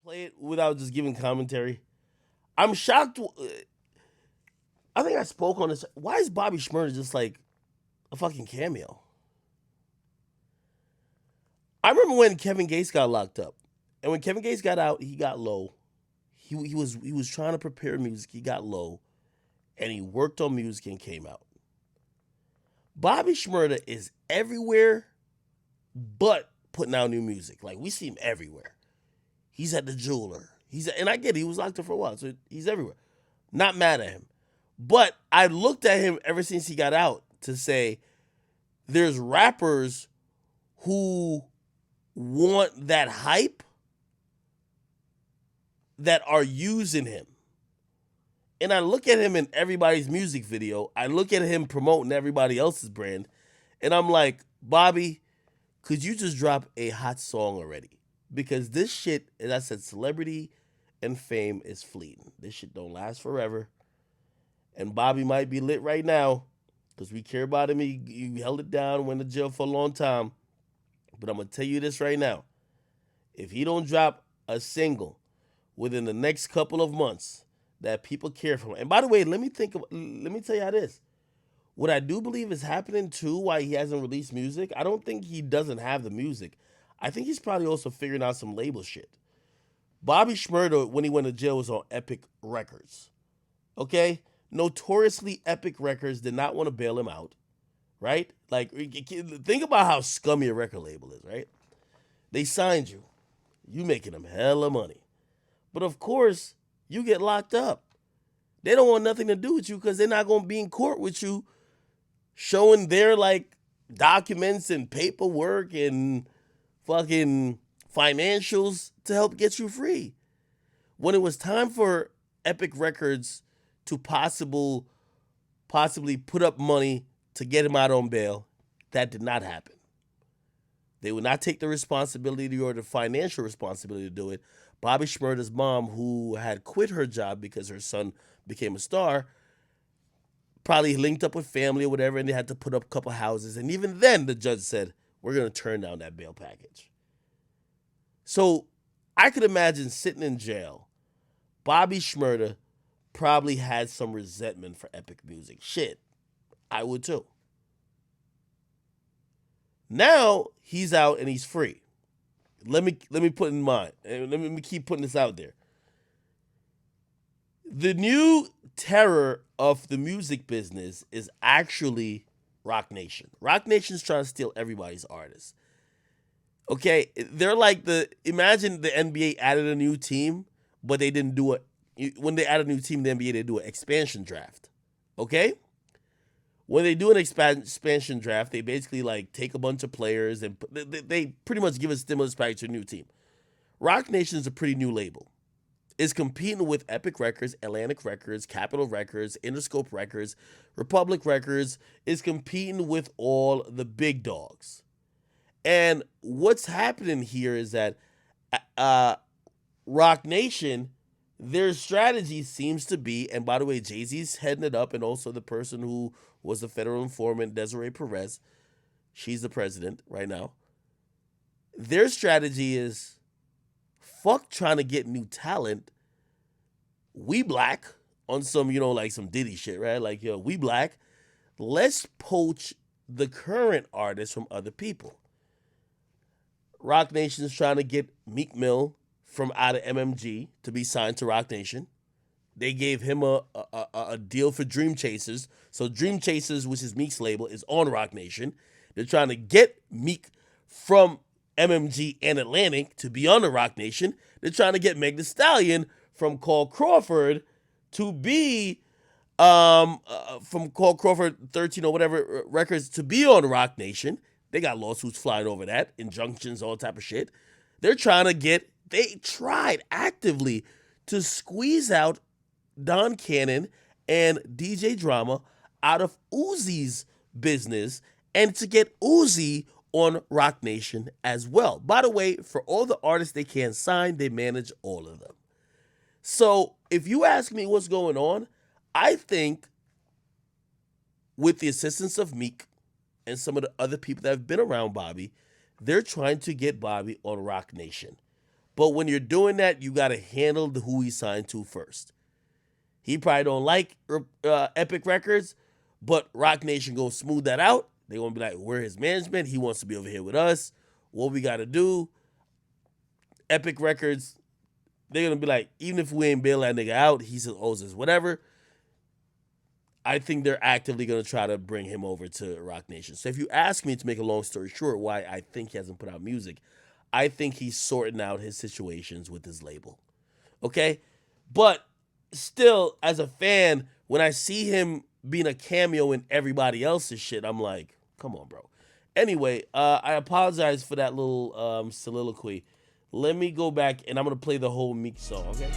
play it without just giving commentary. I'm shocked. I think I spoke on this. Why is Bobby Shmurda just like a fucking cameo? I remember when Kevin Gates got locked up, and when Kevin Gates got out, he got low. He was trying to prepare music. He got low, and he worked on music and came out. Bobby Shmurda is everywhere, but putting out new music. Like we see him everywhere. He's at the jeweler. And I get it. He was locked up for a while, so he's everywhere. Not mad at him, but I looked at him ever since he got out to say there's rappers who want that hype that are using him. And I look at him in everybody's music video. I look at him promoting everybody else's brand. And I'm like, Bobby, could you just drop a hot song already? Because this shit, as I said, celebrity and fame is fleeting. This shit don't last forever. And Bobby might be lit right now because we care about him. He held it down, went to jail for a long time. But I'm going to tell you this right now. If he don't drop a single within the next couple of months that people care for him. And by the way, let me tell you how this. What I do believe is happening too, why he hasn't released music, I don't think he doesn't have the music. I think he's probably also figuring out some label shit. Bobby Shmurda, when he went to jail, was on Epic Records. Okay? Notoriously, Epic Records did not want to bail him out. Right? Like, think about how scummy a record label is, right? They signed you. You making them hella money. But of course, you get locked up. They don't want nothing to do with you because they're not going to be in court with you showing their, like, documents and paperwork and fucking financials to help get you free. When it was time for Epic Records to possibly put up money to get him out on bail, that did not happen. They would not take the responsibility or the financial responsibility to do it. Bobby Shmurda's mom, who had quit her job because her son became a star, probably linked up with family or whatever, and they had to put up a couple houses. And even then, the judge said, we're going to turn down that bail package. So I could imagine sitting in jail. Bobby Shmurda probably had some resentment for Epic Music. Shit, I would too. Now he's out and he's free. Let me put in mind, and let me keep putting this out there. The new terror of the music business is actually Rock Nation. Rock Nation's trying to steal everybody's artists. Okay, they're like imagine the NBA added a new team, but they didn't do it. When they add a new team, the NBA, they do an expansion draft. Okay? When they do an expansion draft, they basically like take a bunch of players and they pretty much give a stimulus package to a new team. Rock Nation is a pretty new label. It's competing with Epic Records, Atlantic Records, Capitol Records, Interscope Records, Republic Records. It's competing with all the big dogs. And what's happening here is that Rock Nation, their strategy seems to be, and by the way, Jay-Z's heading it up, and also the person who was the federal informant, Desiree Perez, she's the president right now. Their strategy is, fuck trying to get new talent. We black on some, like some Diddy shit, right? Like, we black. Let's poach the current artists from other people. Rock Nation's trying to get Meek Mill from out of MMG to be signed to Rock Nation. They gave him a deal for Dream Chasers. So Dream Chasers, which is Meek's label, is on Rock Nation. They're trying to get Meek from MMG and Atlantic to be on the Rock Nation. They're trying to get Meg Thee Stallion from Cole Crawford to be from Cole Crawford 13 or whatever records to be on Rock Nation. They got lawsuits flying over that, injunctions, all type of shit. They tried actively to squeeze out Don Cannon and DJ Drama out of Uzi's business and to get Uzi on Rock Nation as well. By the way, for all the artists they can't sign, they manage all of them. So if you ask me what's going on, I think with the assistance of Meek and some of the other people that have been around Bobby, they're trying to get Bobby on Rock Nation. But when you're doing that, you got to handle who he signed to first. He probably don't like Epic Records, but Rock Nation gonna smooth that out. They gonna be like, we're his management. He wants to be over here with us. What we gotta do? Epic Records, they're gonna be like, even if we ain't bail that nigga out, he still owes us whatever. I think they're actively gonna try to bring him over to Rock Nation. So if you ask me, to make a long story short, why I think he hasn't put out music, I think he's sorting out his situations with his label. Okay? But still, as a fan, when I see him being a cameo in everybody else's shit, I'm like, come on, bro. Anyway, I apologize for that little soliloquy. Let me go back and I'm gonna play the whole Meek song, okay?